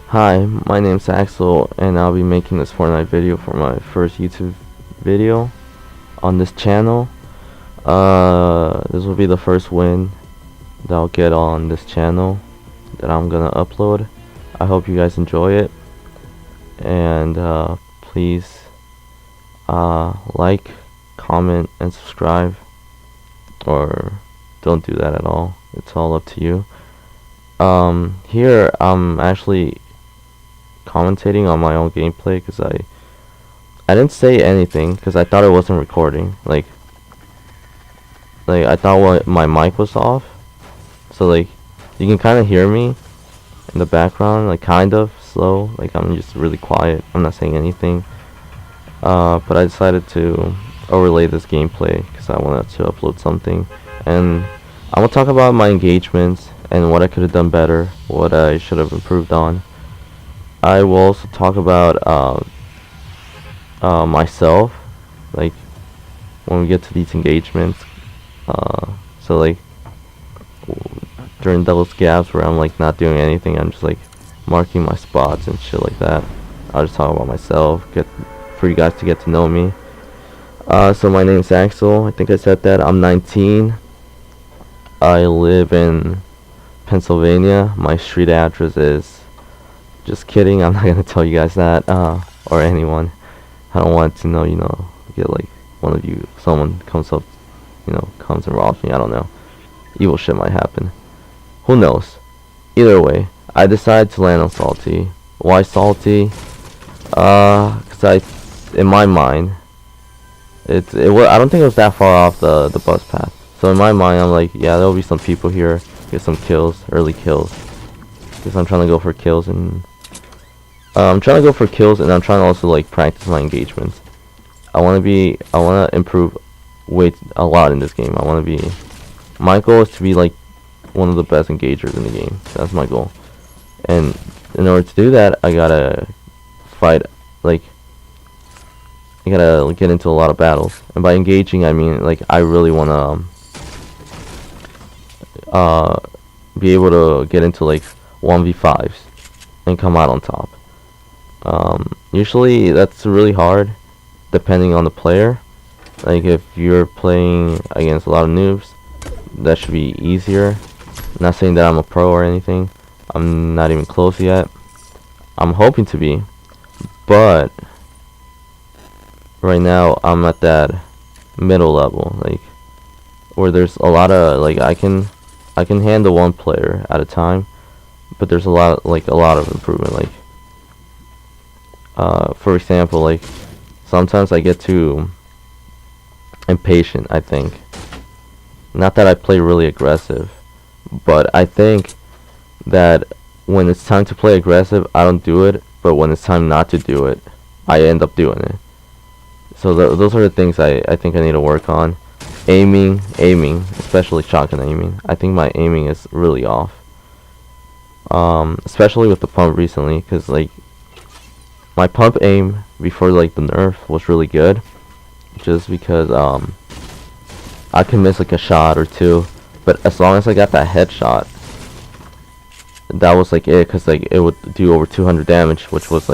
Hi, my name's Axel, and I'll be making this Fortnite video for my first YouTube video on this channel. This will be the first win that I'll get on this channel that I'm gonna upload. I hope you guys enjoy it, and please like, comment, and subscribe, or don't do that at all. It's all up to you. Here I'm actually commentating on my own gameplay because I didn't say anything because I thought it wasn't recording. Like I thought my mic was off, so you can kind of hear me in the background, like kind of slow. I'm just really quiet. I'm not saying anything. But I decided to overlay this gameplay because I wanted to upload something, and I'm gonna talk about my engagements and what I could have done better, what I should have improved on. I will also talk about myself, when we get to these engagements. So during those gaps where I'm not doing anything, I'm just marking my spots and shit like that. I'll just talk about myself, for you guys to get to know me. So my name's Axel. I think I said that. I'm 19. I live in Pennsylvania. My street address is... Just kidding, I'm not gonna tell you guys that, or anyone. I don't want to know, get one of you, someone comes up, comes and robs me. I don't know. Evil shit might happen. Who knows? Either way, I decided to land on Salty. Why Salty? Cause in my mind, I don't think it was that far off the bus path. So in my mind, I'm like, yeah, there'll be some people here, get some kills, early kills. Because I'm trying to go for kills, and I'm trying to also practice my engagements. I want to improve a lot in this game. My goal is to be one of the best engagers in the game. That's my goal. And in order to do that, I gotta fight, I gotta get into a lot of battles. And by engaging, I mean I really wanna be able to get into 1v5s and come out on top. Usually that's really hard depending on the player. If you're playing against a lot of noobs, that should be easier. Not saying that I'm a pro or anything. I'm not even close yet. I'm hoping to be, but right now I'm at that middle level, where there's a lot of I can handle one player at a time. But there's a lot of improvement. For example, sometimes I get too impatient. I think, not that I play really aggressive, but I think that when it's time to play aggressive, I don't do it. But when it's time not to do it, I end up doing it. So those are the things I think I need to work on. Aiming, especially shotgun aiming. I think my aiming is really off. Especially with the pump recently, because my pump aim before the nerf was really good, just because I can miss a shot or two, but as long as I got that headshot, that was it, because it would do over 200 damage, which was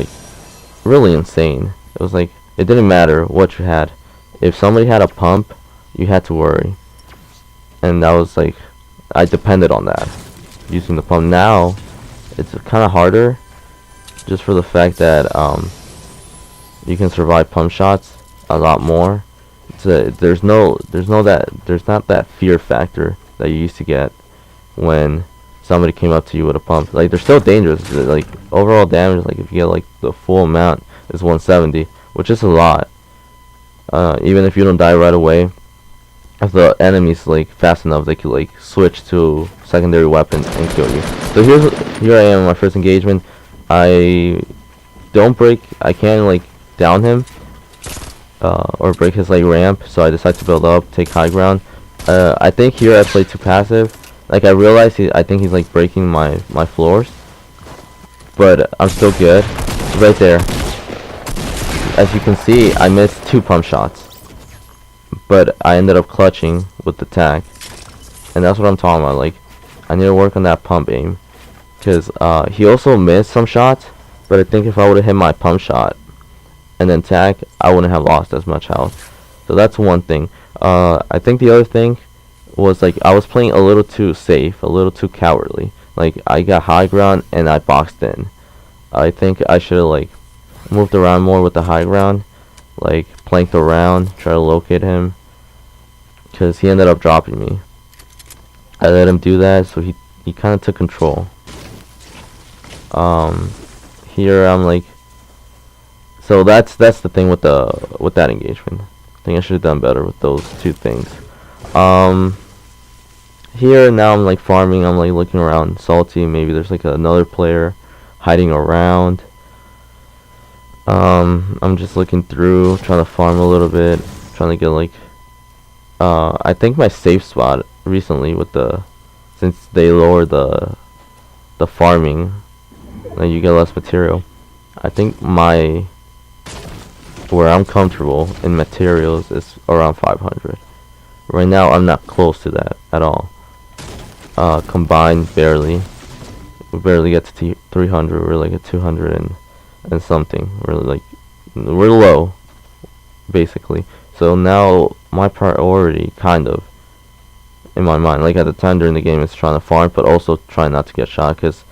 really insane. It was it didn't matter what you had. If somebody had a pump, you had to worry, and that was I depended on that, using the pump. Now it's kind of harder, just for the fact that you can survive pump shots a lot more. There's not that fear factor that you used to get when somebody came up to you with a pump. They're still dangerous. Overall damage, if you get the full amount, is 170, which is a lot. Even if you don't die right away, if the enemy's fast enough, they could switch to secondary weapon and kill you. So here I am in my first engagement. I can't down him or break his ramp, so I decide to build up, take high ground. I think here I played too passive. I realized I think he's breaking my floors, but I'm still good. Right there, as you can see, I missed 2 pump shots, but I ended up clutching with the tag, and that's what I'm talking about. I need to work on that pump aim. because he also missed some shots, but I think if I would have hit my pump shot and then tag, I wouldn't have lost as much health. So that's one thing. I think the other thing was like I was playing a little too safe, a little too cowardly. Like I got high ground and I boxed in. I think I should have like moved around more with the high ground, like planked around, try to locate him, because he ended up dropping me. I let him do that, so he kind of took control. Here I'm like, so that's the thing with that engagement. I think I should have done better with those two things. Here now I'm like farming. I'm like looking around, salty. Maybe there's like another player hiding around. I'm just looking through, trying to farm a little bit, trying to get like, I think my safe spot recently with since they lowered the farming, like you get less material. I think where I'm comfortable in materials is around 500. Right now I'm not close to that at all. Combined we barely get to 300. We're like at 200 and something. We're low, basically. So now my priority, kind of, in my mind, like at the time during the game, is trying to farm, but also trying not to get shot. Because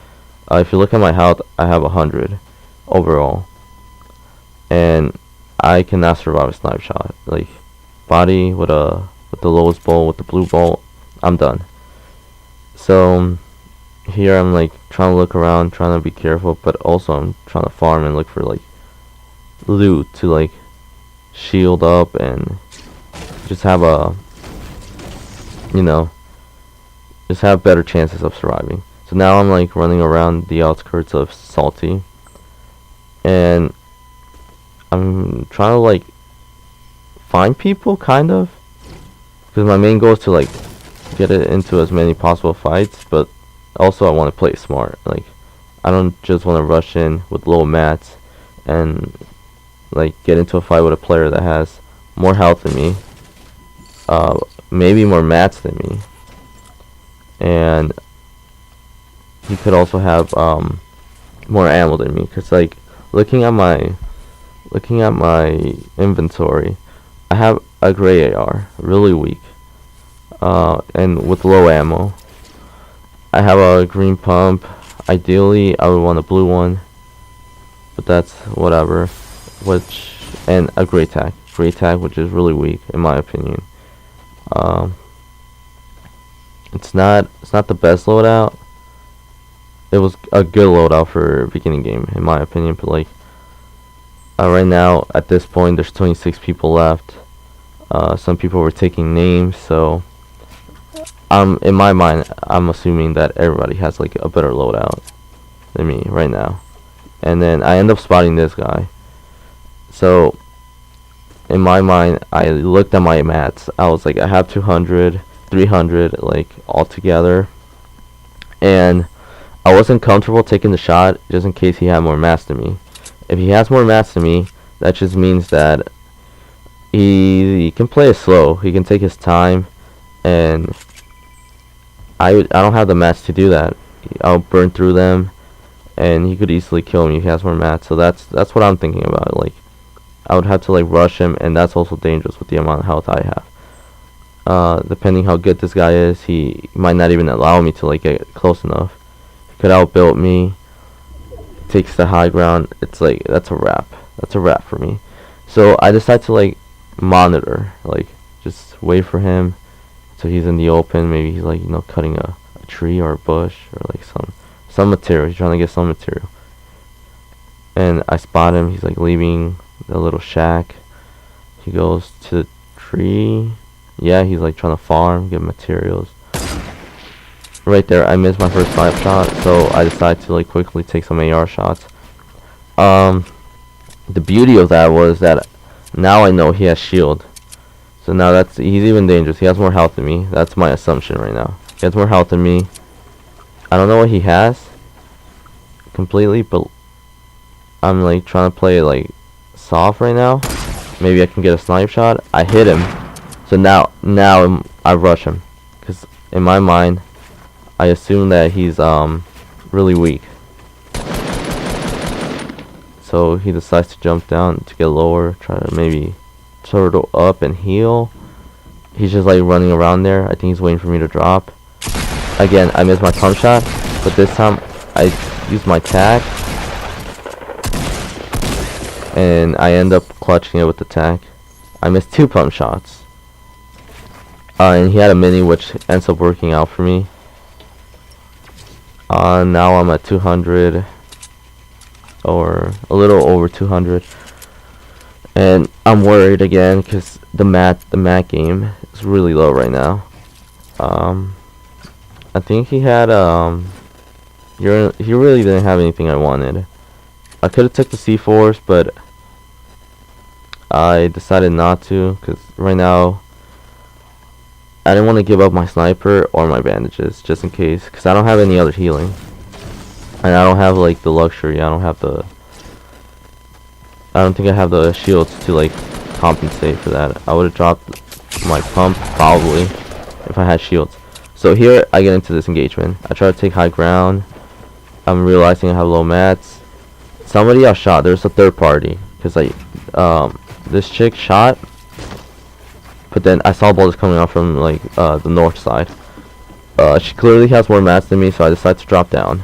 if you look at my health, I have 100 overall, and I cannot survive a snipe shot. Like body with the lowest bolt, with the blue bolt, I'm done. So here I'm like trying to look around, trying to be careful, but also I'm trying to farm and look for like loot to like shield up and just have just have better chances of surviving. So now I'm like running around the outskirts of Salty, and I'm trying to like find people, kind of, because my main goal is to like get it into as many possible fights, but also I want to play smart. Like I don't just want to rush in with low mats and like get into a fight with a player that has more health than me, maybe more mats than me, and he could also have more ammo than me. Because like looking at my inventory, I have a gray AR, really weak, and with low ammo. I have a green pump. Ideally I would want a blue one, but that's whatever. And a gray tag, which is really weak in my opinion. It's not the best loadout. It was a good loadout for beginning game in my opinion, but like right now at this point there's 26 people left. Some people were taking names, so in my mind I'm assuming that everybody has like a better loadout than me right now. And then I end up spotting this guy. So in my mind I looked at my mats. I was like, I have 200, 300 like all together, and I wasn't comfortable taking the shot just in case he had more mats than me. If he has more mats than me, that just means that he can play it slow. He can take his time, and I don't have the mats to do that. I'll burn through them, and he could easily kill me if he has more mats. So that's what I'm thinking about. Like I would have to like rush him, and that's also dangerous with the amount of health I have. Depending how good this guy is, he might not even allow me to like get close enough. He could outbuild me, takes the high ground. It's like that's a wrap for me. So I decide to like monitor, like just wait for him so he's in the open. Maybe he's like cutting a tree or a bush or like some material. He's trying to get some material, and I spot him. He's like leaving the little shack. He goes to the tree. Yeah, he's like trying to farm, get materials. Right there, I missed my first snipe shot, so I decided to like quickly take some AR shots. The beauty of that was that now I know he has shield, so now he's even dangerous. He has more health than me. That's my assumption right now. He has more health than me. I don't know what he has completely, but I'm like trying to play like soft right now. Maybe I can get a snipe shot. I hit him, so now I rush him, because in my mind I assume that he's really weak. So he decides to jump down to get lower, try to maybe turtle up and heal. He's just like running around there. I think he's waiting for me to drop. Again, I missed my pump shot, but this time I used my tag, and I end up clutching it with the tag. I missed 2 pump shots. And he had a mini, which ends up working out for me. Now I'm at 200, or a little over 200, and I'm worried again because the mat game is really low right now. I think he had he really didn't have anything I wanted. I could have took the C4s, but I decided not to because right now I didn't want to give up my sniper or my bandages just in case, because I don't have any other healing, and I don't have like the luxury. I don't think I have the shields to like compensate for that. I would have dropped my pump probably if I had shields. So here I get into this engagement. I try to take high ground. I'm realizing I have low mats. Somebody else shot. There's a third party because this chick shot, but then I saw bullets coming out from like the north side. She clearly has more mats than me, so I decide to drop down.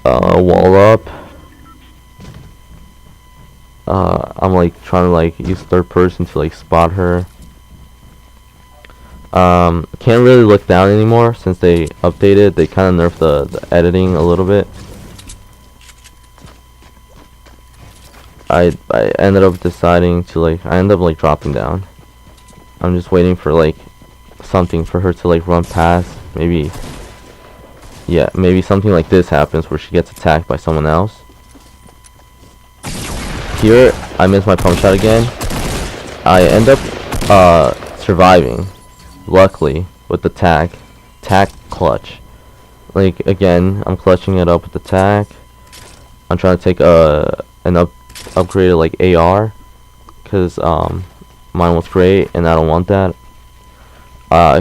Wall up. I'm like trying to like use third person to like spot her. Can't really look down anymore since they updated. They kind of nerfed the editing a little bit. I ended up deciding to like, I ended up like dropping down. I'm just waiting for like something for her to like run past. Maybe, yeah, maybe something like this happens where she gets attacked by someone else. Here I miss my pump shot again. I end up surviving, luckily, with the tac clutch. Like again, I'm clutching it up with the tac. I'm trying to take an upgraded like AR, because mine was great and I don't want that.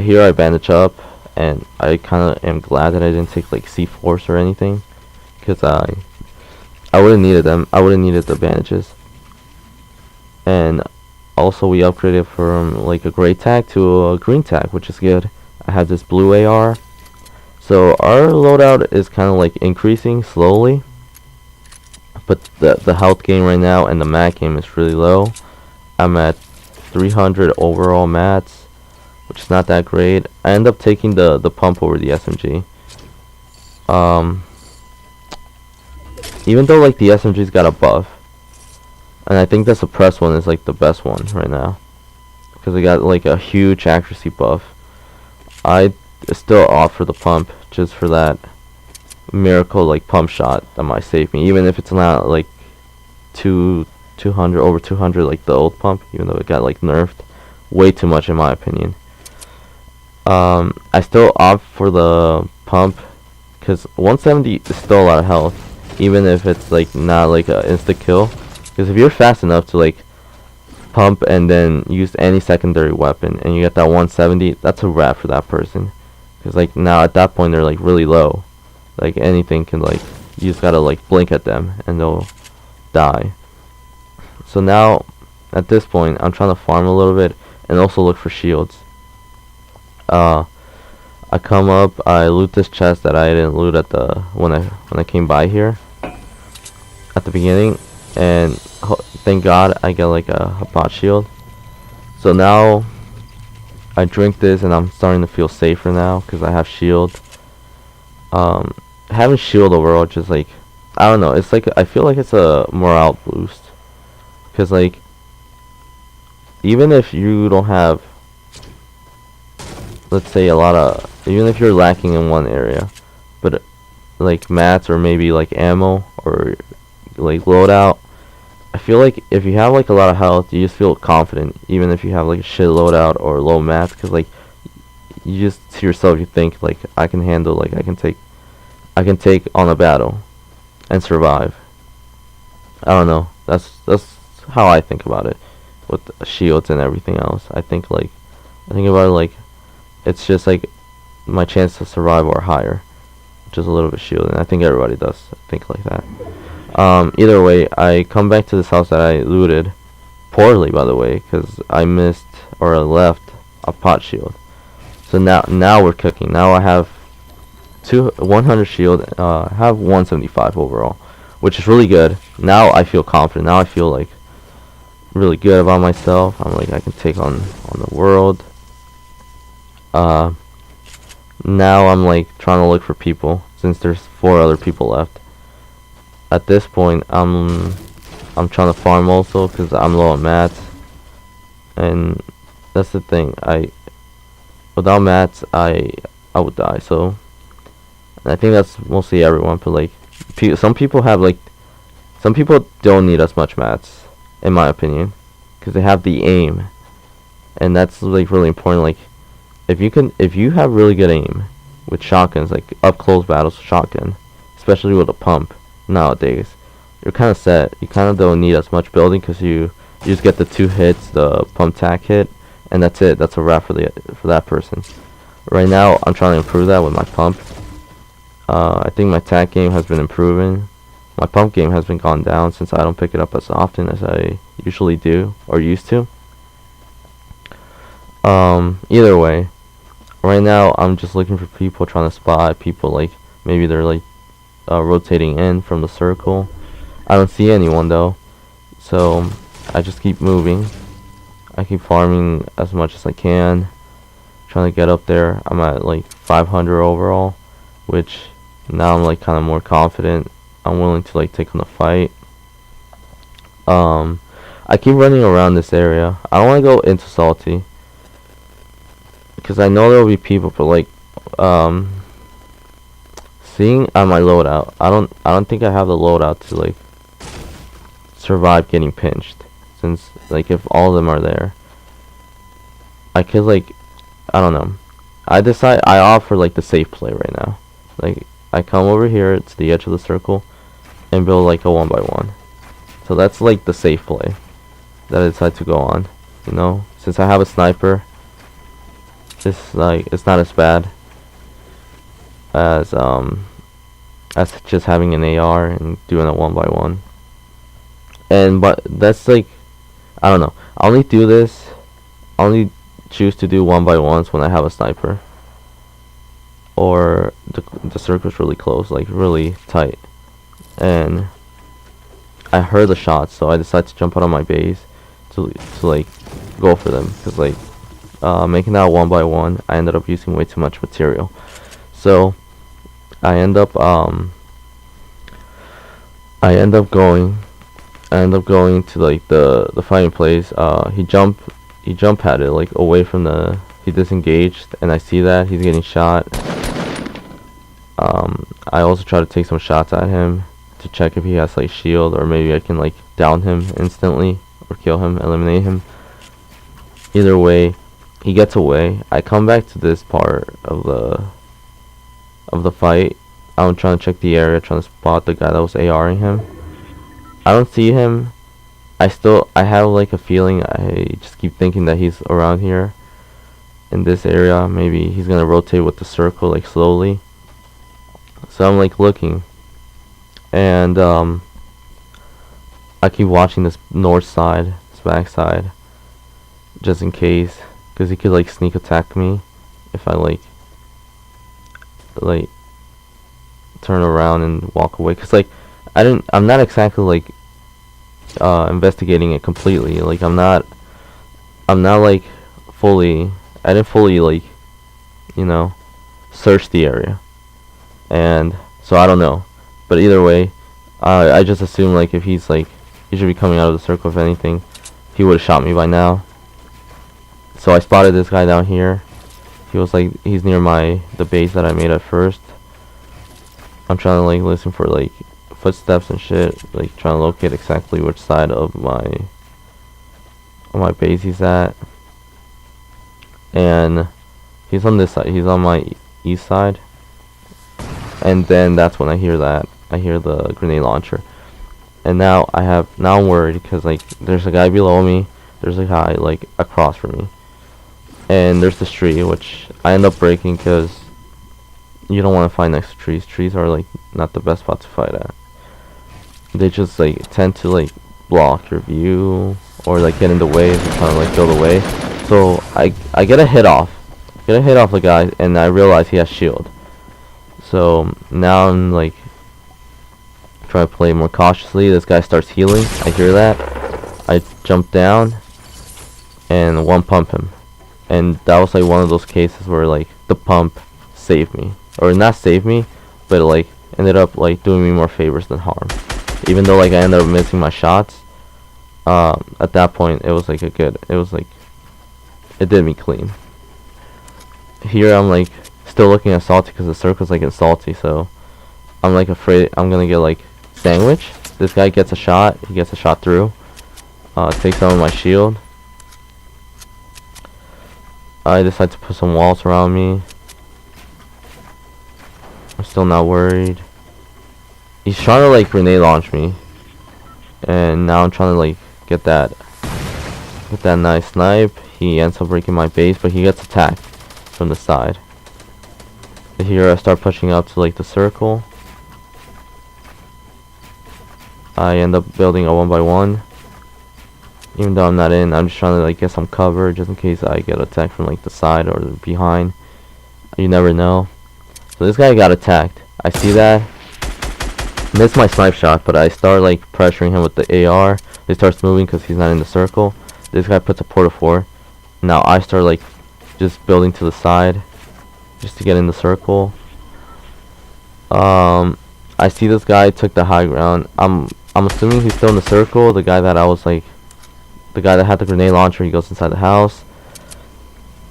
Here I bandage up, and I kind of am glad that I didn't take like C4s or anything, because I would have needed them. I would have needed the bandages. And also we upgraded from like a gray tag to a green tag, which is good. I have this blue AR. So our loadout is kind of like increasing slowly, but the health gain right now and the mat game is really low. I'm at 300 overall mats, which is not that great. I end up taking the pump over the SMG. Even though like the SMG's got a buff, and I think the suppressed one is like the best one right now, because it got like a huge accuracy buff. I still opt for the pump just for that miracle like pump shot that might save me, even if it's not like 200 over 200 like the old pump, even though it got like nerfed way too much in my opinion. I still opt for the pump because 170 is still a lot of health, even if it's like not like a insta kill. Because if you're fast enough to like pump and then use any secondary weapon and you get that 170, that's a wrap for that person. Because like now at that point they're like really low, like anything can like, you just gotta like blink at them and they'll die. So now at this point I'm trying to farm a little bit and also look for shields. I come up, I loot this chest that I didn't loot at the when I came by here at the beginning, and thank God I get like a bot shield. So now I drink this and I'm starting to feel safer now because I have shield. Having shield overall just like, I don't know, it's like I feel like it's a morale boost, because like even if you don't have, let's say even if you're lacking in one area, but like mats or maybe like ammo or like loadout, I feel like if you have like a lot of health, you just feel confident even if you have like a shit loadout or low mats, because like you just to yourself, you think like I can handle, like I can take on a battle and survive. I don't know, that's how I think about it with the shields and everything else. I think about it like it's just like my chance to survive are higher. just a little bit shielding. I think everybody does think like that. Either way, I come back to this house that I looted poorly, by the way, because I missed or I left a pot shield. So now we're cooking. Now I have 100 shield. I have 175 overall, which is really good. Now I feel confident. Now I feel like really good about myself. I'm like, I can take on the world. Now I'm like trying to look for people since there's 4 other people left. At this point, I'm trying to farm also because I'm low on mats, and that's the thing. Without mats, I would die. So I think that's mostly everyone. But like, some people don't need as much mats, in my opinion, because they have the aim, and that's like really important. Like, if you have really good aim with shotguns, like up close battles with shotgun, especially with a pump nowadays, you're kind of set. You kind of don't need as much building because you just get the 2 hits, the pump tack hit, and that's it. That's a wrap for that person. Right now, I'm trying to improve that with my pump. I think my tack game has been improving. My pump game has been gone down since I don't pick it up as often as I usually do or used to. Either way, right now I'm just looking for people, trying to spot people, like maybe they're like rotating in from the circle. I don't see anyone though, so I just keep moving. I keep farming as much as I can, trying to get up there. I'm at like 500 overall, which now I'm like kind of more confident. I'm willing to like take on the fight. I keep running around this area. I don't want to go into salty because I know there will be people, but like seeing on my loadout, I don't think I have the loadout to like survive getting pinched, since like if all of them are there, I could like, I don't know. I offer like the safe play right now. Like, I come over here to the edge of the circle and build like a 1x1. So that's like the safe play that I decide to go on. You know, since I have a sniper, it's like, it's not as bad as just having an AR and doing a 1x1. But that's like, I don't know. I only do this. I only choose to do 1x1s when I have a sniper, or the circle's really close, like really tight, and I heard the shots, so I decided to jump out of my base to like go for them, because like making that 1x1, I ended up using way too much material, so I end up going to like the fighting place. He jump padded like away from he disengaged, and I see that he's getting shot. I also try to take some shots at him to check if he has like shield, or maybe I can like down him instantly or kill him, eliminate him. Either way, he gets away. I come back to this part of the fight. I'm trying to check the area, trying to spot the guy that was ARing him. I don't see him. I have like a feeling. I just keep thinking that he's around here in this area. Maybe he's gonna rotate with the circle like slowly. So I'm like looking, and I keep watching this north side, this back side, just in case, because he could like sneak attack me if I like turn around and walk away. Cause like I'm not exactly like investigating it completely. Like I'm not like fully. I didn't fully like, you know, search the area, and so I don't know. But either way, I just assume like if he's like, he should be coming out of the circle. If anything, he would have shot me by now. So I spotted this guy down here. He was like, he's near the base that I made at first. I'm trying to like listen for like footsteps and shit, like trying to locate exactly which side of my base he's at. And he's on this side. He's on my east side. And then that's when I hear the grenade launcher. And now I'm worried because like there's a guy below me, there's a guy like across from me, and there's this tree which I end up breaking because you don't want to fight next to trees. Trees are like not the best spot to fight at. They just like tend to like block your view or like get in the way if you're trying to like build away. So I get a hit off the guy, and I realize he has shield. So now I'm like trying to play more cautiously. This guy starts healing. I hear that. I jump down and one pump him. And that was like one of those cases where like the pump saved me, or not saved me, but it, like ended up like doing me more favors than harm. Even though like I ended up missing my shots, at that point it was like it did me clean. Here I'm like still looking at salty because the circle's like in salty, so I'm like afraid I'm gonna get like sandwiched. This guy gets a shot, he gets a shot through, takes some of my shield. I decide to put some walls around me. I'm still not worried. He's trying to like grenade launch me, and now I'm trying to like get that nice snipe. He ends up breaking my base, but he gets attacked from the side. Here I start pushing up to like the circle. I end up building a 1x1. Even though I'm not in, I'm just trying to like get some cover just in case I get attacked from like the side or the behind. You never know. So this guy got attacked. I see that. Missed my snipe shot, but I start like pressuring him with the AR. He starts moving because he's not in the circle. This guy puts a porta 4. Now I start like just building to the side just to get in the circle. I see this guy took the high ground. I'm assuming he's still in the circle. The guy that had the grenade launcher, he goes inside the house.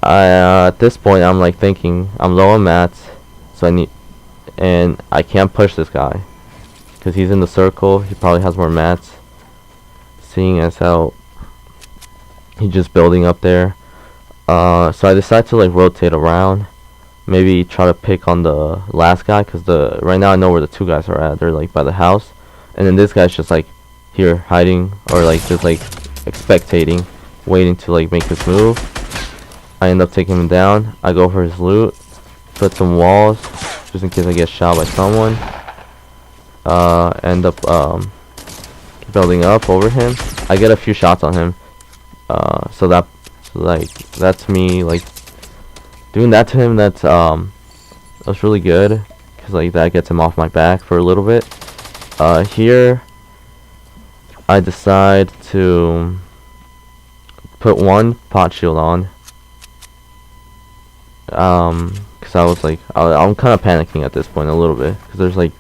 At this point I'm like thinking I'm low on mats, so I can't push this guy because he's in the circle. He probably has more mats, seeing as how he's just building up there. So I decide to like rotate around, maybe try to pick on the last guy, because right now I know where the two guys are at. They're like by the house, and then this guy's just like here hiding, or like just like spectating, waiting to like make his move. I end up taking him down. I go for his loot, put some walls just in case I get shot by someone. End up building up over him. I get a few shots on him. So that's me like doing that to him. That's really good, because like that gets him off my back for a little bit. Here I decide to put one pot shield on, because I was like I'm kind of panicking at this point a little bit, because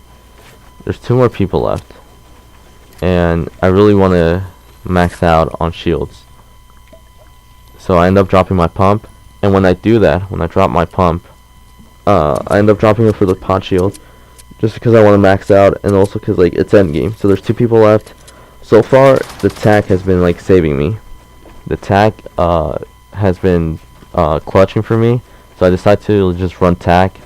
there's two more people left, and I really want to max out on shields. So I end up dropping my pump, and when I do that, when I drop my pump, I end up dropping it for the pot shield, just because I want to max out, and also because like it's end game. So there's two people left. So far, the tack has been like saving me. The tack has been clutching for me. So I decide to just run tack,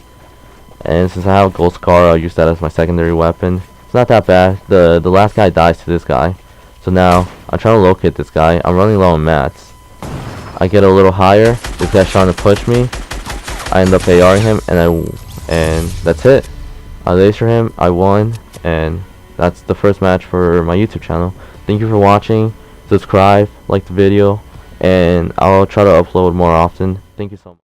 and since I have a gold scar, I'll use that as my secondary weapon. It's not that bad. The last guy dies to this guy. So now I'm trying to locate this guy. I'm running low on mats. I get a little higher. This guy's trying to push me. I end up ARing him, and that's it. I laser him. I won, and that's the first match for my YouTube channel. Thank you for watching. Subscribe, like the video, and I'll try to upload more often. Thank you so much.